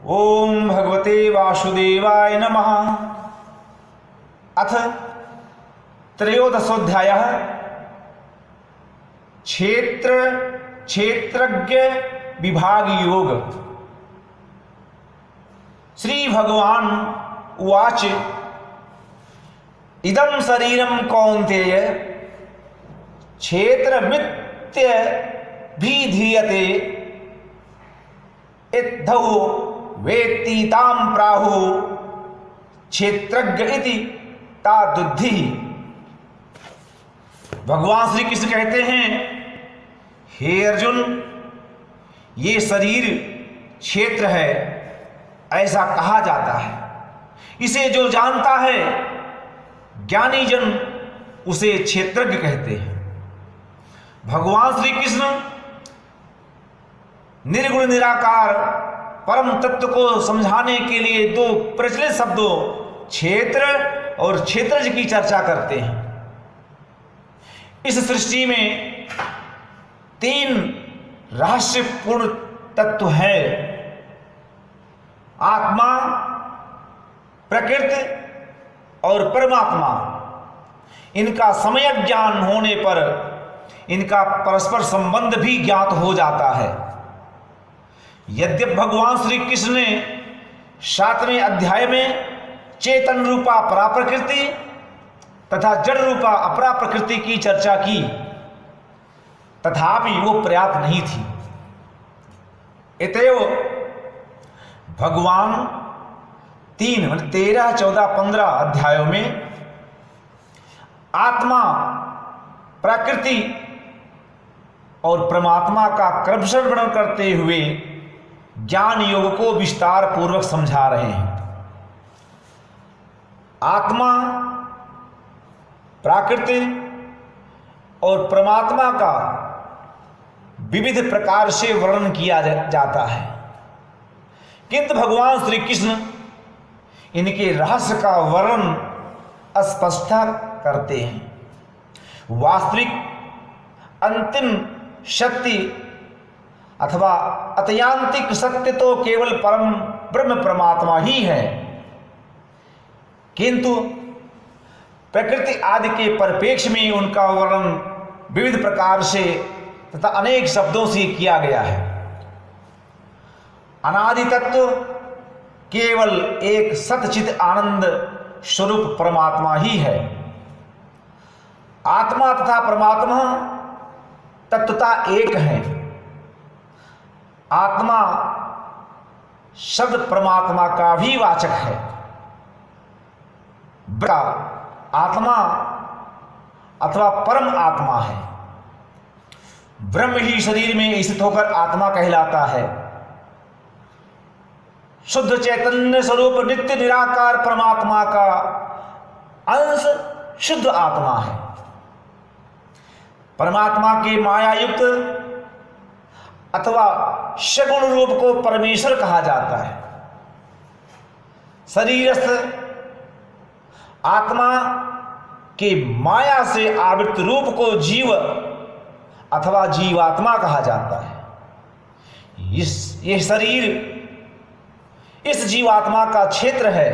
ओम भगवते वासुदेवाय नमः। अथ त्रयोदशोऽध्यायः। क्षेत्रज्ञ विभाग योग। श्री भगवान उवाच इदं शरीरं कौन्तेय क्षेत्रमित्यभिधीयते इद्धौ वेत्ति तां प्राहु क्षेत्रज्ञ इति तादुद्धि। भगवान श्री कृष्ण कहते हैं, हे अर्जुन, ये शरीर क्षेत्र है ऐसा कहा जाता है। इसे जो जानता है ज्ञानी जन उसे क्षेत्रज्ञ कहते हैं। भगवान श्री कृष्ण निर्गुण निराकार परम तत्व को समझाने के लिए दो प्रचलित शब्दों क्षेत्र और क्षेत्रज्ञ की चर्चा करते हैं। इस सृष्टि में तीन रहस्यपूर्ण तत्व हैं: आत्मा, प्रकृति और परमात्मा। इनका सम्यक ज्ञान होने पर इनका परस्पर संबंध भी ज्ञात हो जाता है। यद्यपि भगवान श्री कृष्ण ने 7वें अध्याय में चेतन रूपा परा प्रकृति तथा जड़ रूपा अपरा प्रकृति की चर्चा की, तथापि वो पर्याप्त नहीं थी। अतएव भगवान 13, 14, 15 अध्यायों में आत्मा, प्रकृति और परमात्मा का क्रमशः वर्णन करते हुए ज्ञान योग को विस्तार पूर्वक समझा रहे हैं। आत्मा, प्रकृति और परमात्मा का विविध प्रकार से वर्णन किया जाता है, किंतु भगवान श्री कृष्ण इनके रहस्य का वर्णन स्पष्ट करते हैं। वास्तविक अंतिम शक्ति अथवा अत्यंतिक सत्य तो केवल परम ब्रह्म परमात्मा ही है, किंतु प्रकृति आदि के परिप्रेक्ष्य में उनका वर्णन विविध प्रकार से तथा अनेक शब्दों से किया गया है। अनादि तत्व केवल एक सतचित आनंद स्वरूप परमात्मा ही है। आत्मा तथा परमात्मा तत्वता एक है। आत्मा शब्द परमात्मा का भी वाचक है। आत्मा अथवा परम आत्मा है। ब्रह्म ही शरीर में स्थित होकर आत्मा कहलाता है। शुद्ध चैतन्य स्वरूप नित्य निराकार परमात्मा का अंश शुद्ध आत्मा है। परमात्मा के माया युक्त अथवा सगुण रूप को परमेश्वर कहा जाता है। शरीरस्थ आत्मा के माया से आवृत रूप को जीव अथवा जीवात्मा कहा जाता है। यह शरीर इस जीवात्मा का क्षेत्र है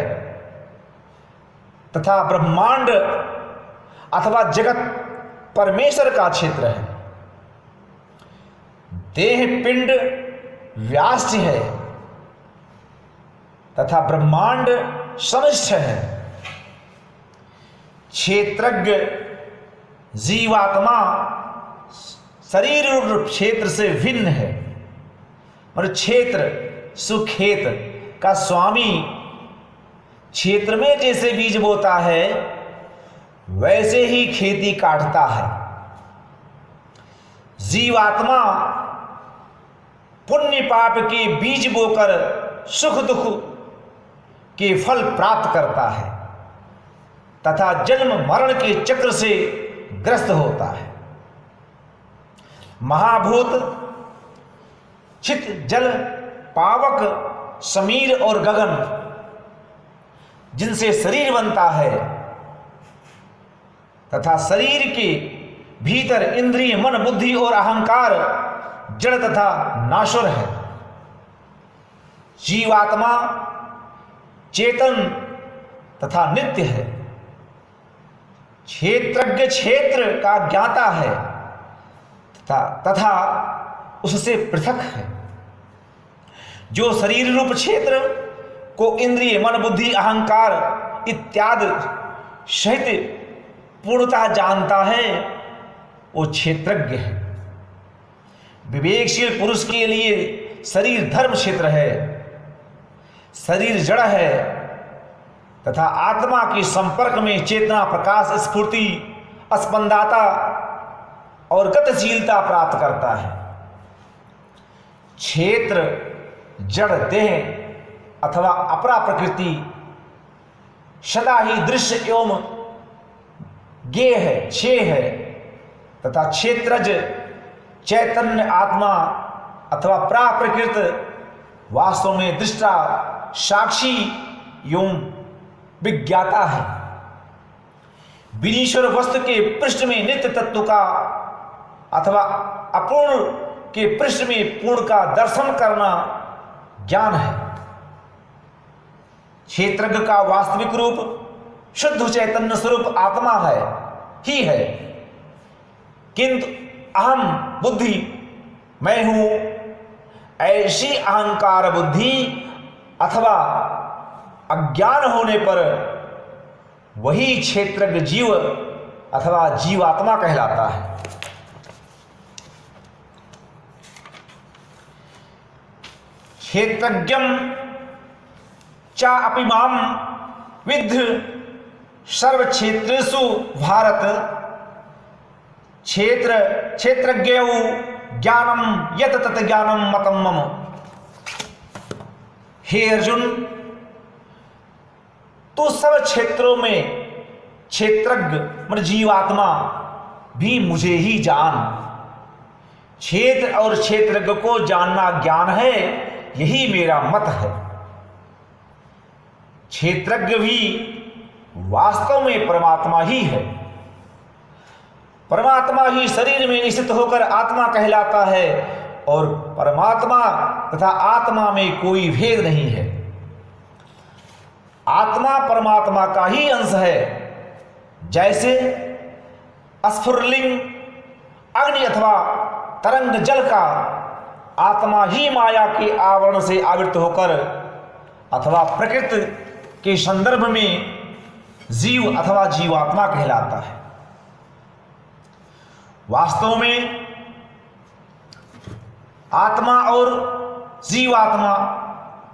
तथा ब्रह्मांड अथवा जगत परमेश्वर का क्षेत्र है। देह पिंड व्याष्ट है तथा ब्रह्मांड समष्ट है। क्षेत्रज्ञ जीवात्मा शरीर रूप क्षेत्र से भिन्न है। और क्षेत्र सुखेत का स्वामी क्षेत्र में जैसे बीज बोता है वैसे ही खेती काटता है। जीवात्मा पुण्य पाप के बीज बोकर सुख दुख के फल प्राप्त करता है तथा जन्म मरण के चक्र से ग्रस्त होता है। महाभूत, चित, जल, पावक, समीर और गगन जिनसे शरीर बनता है तथा शरीर के भीतर इंद्रिय, मन, बुद्धि और अहंकार जड़ तथा नाशुर है। जीवात्मा चेतन तथा नित्य है। क्षेत्रज्ञ क्षेत्र का ज्ञाता है तथा उससे पृथक है। जो शरीर रूप क्षेत्र को इंद्रिय मन बुद्धि अहंकार इत्यादि सहित पूर्णतः जानता है वो क्षेत्रज्ञ है। विवेकशील पुरुष के लिए शरीर धर्म क्षेत्र है, शरीर जड़ है तथा आत्मा के संपर्क में चेतना प्रकाश स्फूर्ति स्पंदाता और गतिशीलता प्राप्त करता है। क्षेत्र जड़ देह अथवा अपरा प्रकृति सदा ही दृश्य एवं ज्ञेय है, छे है तथा क्षेत्रज चैतन्य आत्मा अथवा प्राप्रकृत वास्तव में दृष्टा साक्षी एवं विज्ञाता है। विनीश्वर वस्तु के पृष्ठ में नित्य तत्व का अथवा अपूर्ण के पृष्ठ में पूर्ण का दर्शन करना ज्ञान है। क्षेत्रज्ञ का वास्तविक रूप शुद्ध चैतन्य स्वरूप आत्मा है ही है, किंतु अहम बुद्धि मैं हूं ऐसी अहंकार बुद्धि अथवा अज्ञान होने पर वही क्षेत्रज्ञ जीव अथवा जीवात्मा कहलाता है। क्षेत्रज्ञम चा अपि माम विद्ध सर्व क्षेत्रेषु भारत क्षेत्रज्ञौ ज्ञानम यत तत ज्ञानम मतम मम। हे अर्जुन, तो सब क्षेत्रों में क्षेत्रज्ञ मतलब जीवात्मा भी मुझे ही जान। क्षेत्र और क्षेत्रज्ञ को जानना ज्ञान है, यही मेरा मत है। क्षेत्रज्ञ भी वास्तव में परमात्मा ही है। परमात्मा ही शरीर में स्थित होकर आत्मा कहलाता है और परमात्मा तथा आत्मा में कोई भेद नहीं है। आत्मा परमात्मा का ही अंश है। जैसे स्फुरलिंग अग्नि अथवा तरंग जल का आत्मा ही माया के आवरण से आवृत होकर अथवा प्रकृति के संदर्भ में जीव अथवा जीवात्मा कहलाता है। वास्तव में आत्मा और जीवात्मा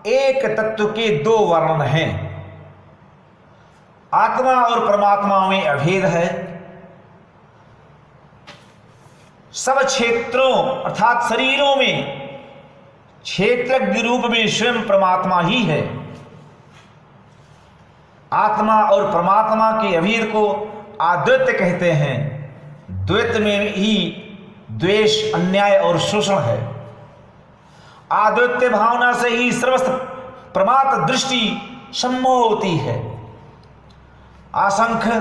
एक तत्व के दो वर्णन हैं। आत्मा और परमात्मा में अभेद है। सब क्षेत्रों अर्थात शरीरों में क्षेत्रज्ञ रूप में स्वयं परमात्मा ही है। आत्मा और परमात्मा के अभेद को अद्वैत कहते हैं। द्वैत में ही द्वेष अन्याय और शोषण है। अद्वैत भावना से ही सर्वस्व प्रमात्र दृष्टि सम्मोह होती है। असंख्य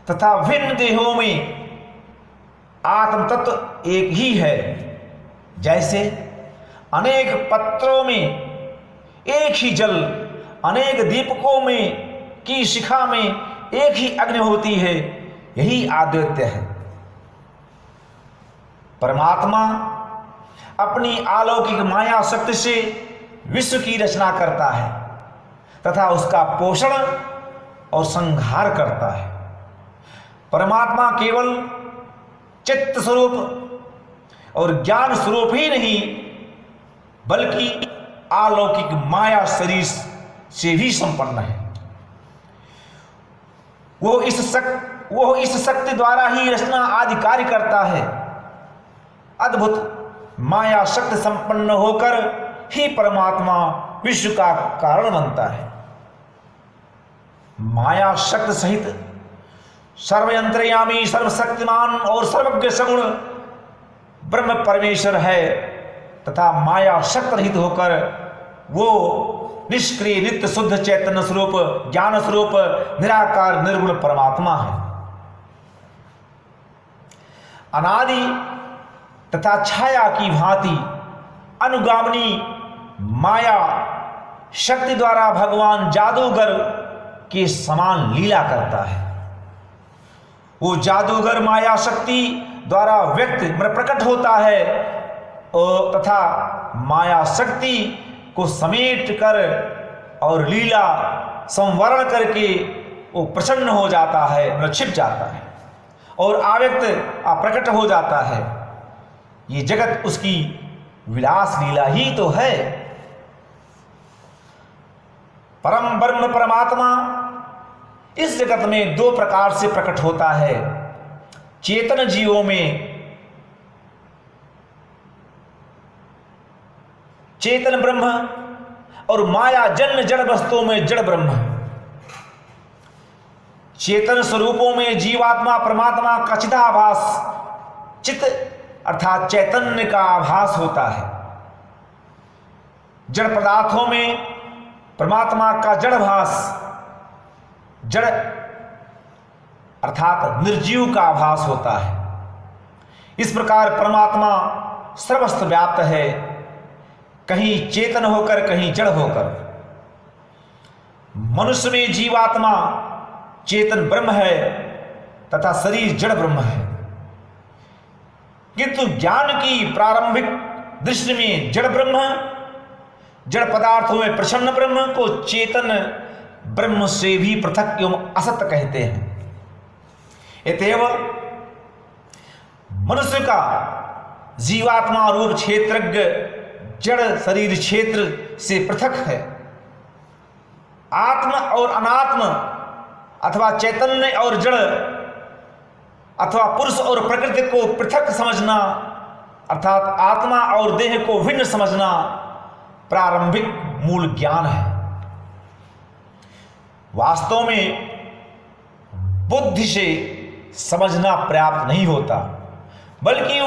तथा भिन्न देहों में आत्म तत्व एक ही है। जैसे अनेक पत्रों में एक ही जल, अनेक दीपकों में की शिखा में एक ही अग्नि होती है, यही अद्वैत है। परमात्मा अपनी अलौकिक माया शक्ति से विश्व की रचना करता है तथा उसका पोषण और संहार करता है। परमात्मा केवल चित्त स्वरूप और ज्ञान स्वरूप ही नहीं बल्कि अलौकिक माया शरीर से भी संपन्न है। वो इस शक्ति द्वारा ही रचना आदि कार्य करता है। अद्भुत माया शक्ति संपन्न होकर ही परमात्मा विश्व का कारण बनता है। माया शक्ति सहित सर्वयंत्रयामी सर्वशक्तिमान और सर्वज्ञ सगुण ब्रह्म परमेश्वर है तथा माया शक्ति रहित होकर वो निष्क्रिय नित्य शुद्ध चैतन्य स्वरूप ज्ञान स्वरूप निराकार निर्गुण परमात्मा है। अनादि तथा छाया की भांति अनुगामिनी माया शक्ति द्वारा भगवान जादूगर के समान लीला करता है। वो जादूगर माया शक्ति द्वारा प्रकट होता है और तथा माया शक्ति को समेट कर और लीला संवरण करके वो प्रसन्न हो जाता है, छिप जाता है और अव्यक्त प्रकट हो जाता है। ये जगत उसकी विलास लीला ही तो है। परम ब्रह्म परमात्मा इस जगत में दो प्रकार से प्रकट होता है। चेतन जीवों में चेतन ब्रह्म और माया जन्य जड़ वस्तुओं में जड़ ब्रह्म। चेतन स्वरूपों में जीवात्मा परमात्मा का चिदाभास, चित अर्थात चैतन्य का आभास होता है। जड़ पदार्थों में परमात्मा का जड़भास, जड़ अर्थात निर्जीव का आभास होता है। इस प्रकार परमात्मा सर्वत्र व्याप्त है, कहीं चेतन होकर कहीं जड़ होकर। मनुष्य में जीवात्मा चेतन ब्रह्म है तथा शरीर जड़ ब्रह्म है, किंतु ज्ञान की प्रारंभिक दृष्टि में जड़ ब्रह्म, जड़ पदार्थों में प्रसन्न ब्रह्म को चेतन ब्रह्म से भी पृथक एवं असत कहते हैं। अतएव मनुष्य का जीवात्मा रूप क्षेत्रज्ञ जड़ शरीर क्षेत्र से पृथक है। आत्म और अनात्म अथवा चैतन्य और जड़ अथवा पुरुष और प्रकृति को पृथक समझना अर्थात आत्मा और देह को भिन्न समझना प्रारंभिक मूल ज्ञान है। वास्तव में बुद्धि से समझना पर्याप्त नहीं होता, बल्कि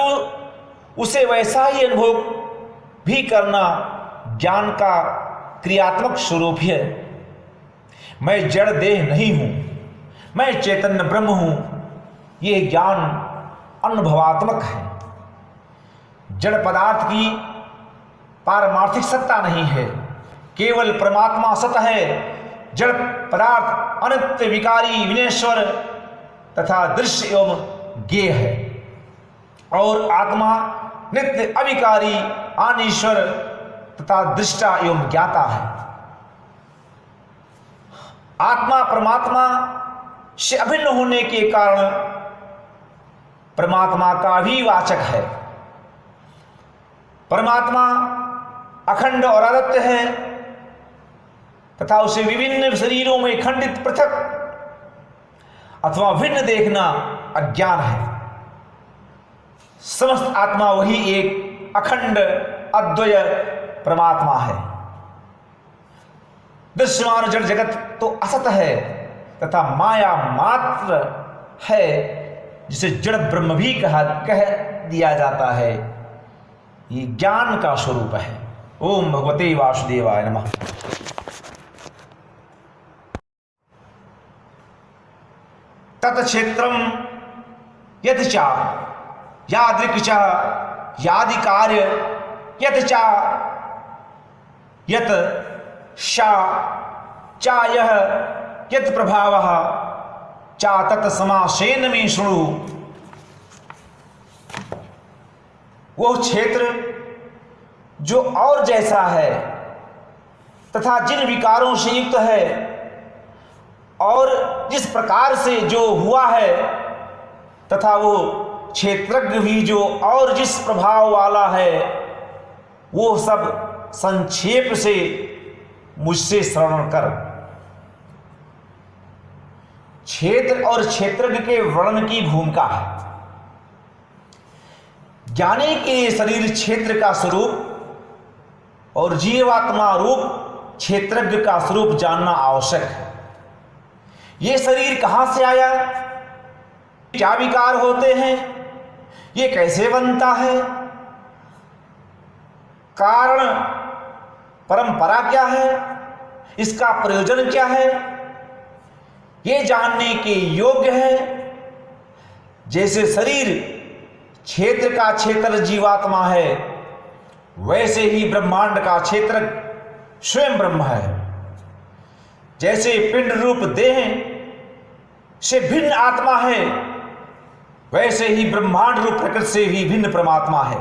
उसे वैसा ही अनुभव भी करना ज्ञान का क्रियात्मक स्वरूप है। मैं जड़ देह नहीं हूं, मैं चैतन्य ब्रह्म हूं, यह ज्ञान अनुभवात्मक है। जड़ पदार्थ की पारमार्थिक सत्ता नहीं है, केवल परमात्मा सत है। जड़ पदार्थ अनित्य विकारी विनश्वर तथा दृश्य एवं ज्ञेय है और आत्मा नित्य अविकारी अनीश्वर तथा दृष्टा एवं ज्ञाता है। आत्मा परमात्मा से अभिन्न होने के कारण परमात्मा का भी वाचक है। परमात्मा अखंड और अद्वितीय है तथा उसे विभिन्न शरीरों में खंडित पृथक अथवा भिन्न देखना अज्ञान है। समस्त आत्मा वही एक अखंड अद्वय परमात्मा है। दृश्यमान जड़ जगत तो असत है तथा माया मात्र है, जिसे जड़ ब्रह्म भी कह दिया जाता है। ये ज्ञान का स्वरूप है। ओम भगवते वासुदेवाय नमः। तत्क्षेत्रम यत् च यादृक् च यादि कार्य यत् च यत् सा च यः यत् प्रभावः च तत् समासेन में शृणु। वो क्षेत्र जो और जैसा है तथा जिन विकारों से युक्त है और जिस प्रकार से जो हुआ है तथा वो क्षेत्रज्ञ भी जो और जिस प्रभाव वाला है, वो सब संक्षेप से मुझसे श्रवण कर। क्षेत्र और क्षेत्रज्ञ के वर्णन की भूमिका है। ज्ञानी के लिए शरीर क्षेत्र का स्वरूप और जीवात्मा रूप क्षेत्रज्ञ का स्वरूप जानना आवश्यक है। ये शरीर कहां से आया, क्या विकार होते हैं, ये कैसे बनता है, कारण परंपरा क्या है, इसका प्रयोजन क्या है, ये जानने के योग्य है। जैसे शरीर क्षेत्र का क्षेत्र जीवात्मा है, वैसे ही ब्रह्मांड का क्षेत्र स्वयं ब्रह्म है। जैसे पिंड रूप देह से भिन्न आत्मा है, वैसे ही ब्रह्मांड रूप प्रकृति से भी भिन्न परमात्मा है।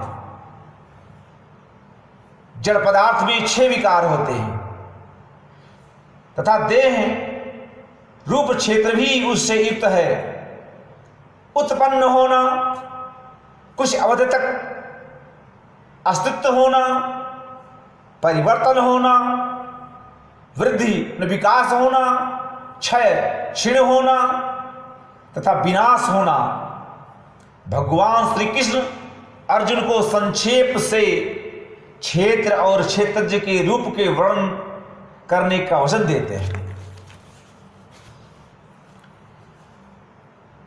जड़ पदार्थ में 6 विकार होते हैं तथा देह रूप क्षेत्र भी उससे युक्त है। उत्पन्न होना, कुछ अवधि तक अस्तित्व होना, परिवर्तन होना, वृद्धि विकास होना, क्षय क्षीण होना तथा विनाश होना। भगवान श्री कृष्ण अर्जुन को संक्षेप से क्षेत्र और क्षेत्रज्ञ के रूप के वर्णन करने का वचन देते हैं।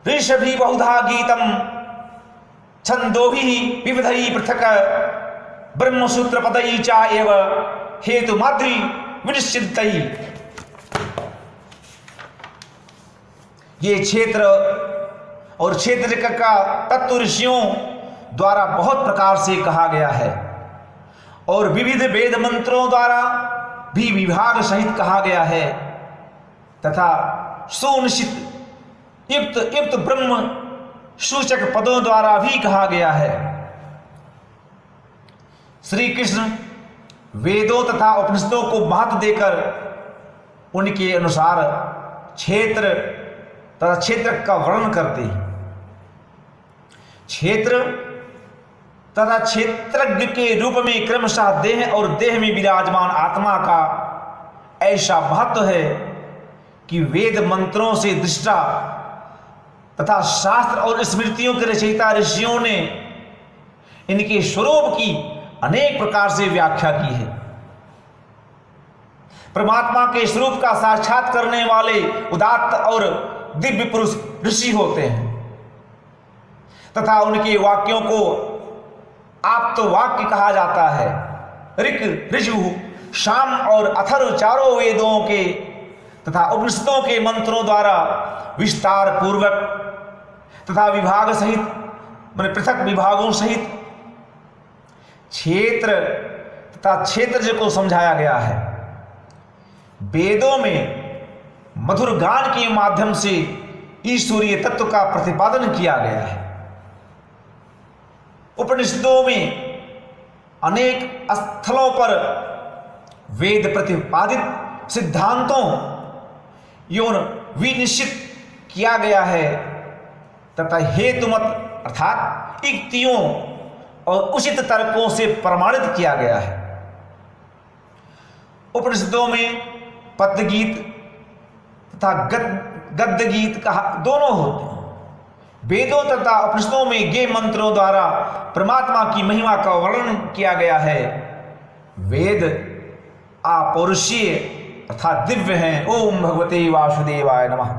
ऋषभि बहुधा गीतम छंदोभि विविधै पृथक ब्रह्मसूत्र पदै चा एव हेतु माद्रि विनिश्चितै। ये क्षेत्र और क्षेत्र का तत्व ऋषियों द्वारा बहुत प्रकार से कहा गया है और विविध वेद मंत्रों द्वारा भी विभाग सहित कहा गया है तथा सुनिश्चित युक्त ब्रह्म सूचक पदों द्वारा भी कहा गया है। श्री कृष्ण वेदों तथा उपनिषदों को महत्व देकर उनके अनुसार क्षेत्र तथा क्षेत्र का वर्णन करते हैं। क्षेत्र तथा क्षेत्रज्ञ के रूप में क्रमशः देह और देह में विराजमान आत्मा का ऐसा महत्व है कि वेद मंत्रों से दृष्टा तथा शास्त्र और स्मृतियों के रचयिता ऋषियों ने इनके स्वरूप की अनेक प्रकार से व्याख्या की है। परमात्मा के स्वरूप का साक्षात करने वाले उदात्त और दिव्य पुरुष ऋषि होते हैं तथा उनके वाक्यों को आप्त वाक्य कहा जाता है। ऋक्, ऋजु, साम और अथर्व चारों वेदों के तथा उपनिषदों के मंत्रों द्वारा विस्तार पूर्वक तथा विभाग सहित माने पृथक विभागों सहित क्षेत्र तथा क्षेत्रज्ञ को समझाया गया है। वेदों में मधुर गान के माध्यम से ईश्वरीय तत्व का प्रतिपादन किया गया है। उपनिषदों में अनेक स्थलों पर वेद प्रतिपादित सिद्धांतों एवं विनिश्चित किया गया है तथा हेतुमत अर्थात युक्तियों और उचित तर्कों से प्रमाणित किया गया है। उपनिषदों में पद्य गीत तथा गद्य गीत कहा दोनों होते हैं। वेदों तथा उपनिषदों में गे मंत्रों द्वारा परमात्मा की महिमा का वर्णन किया गया है। वेद अपौरुषीय अर्थात दिव्य हैं। ओम भगवते वासुदेवाय नमः।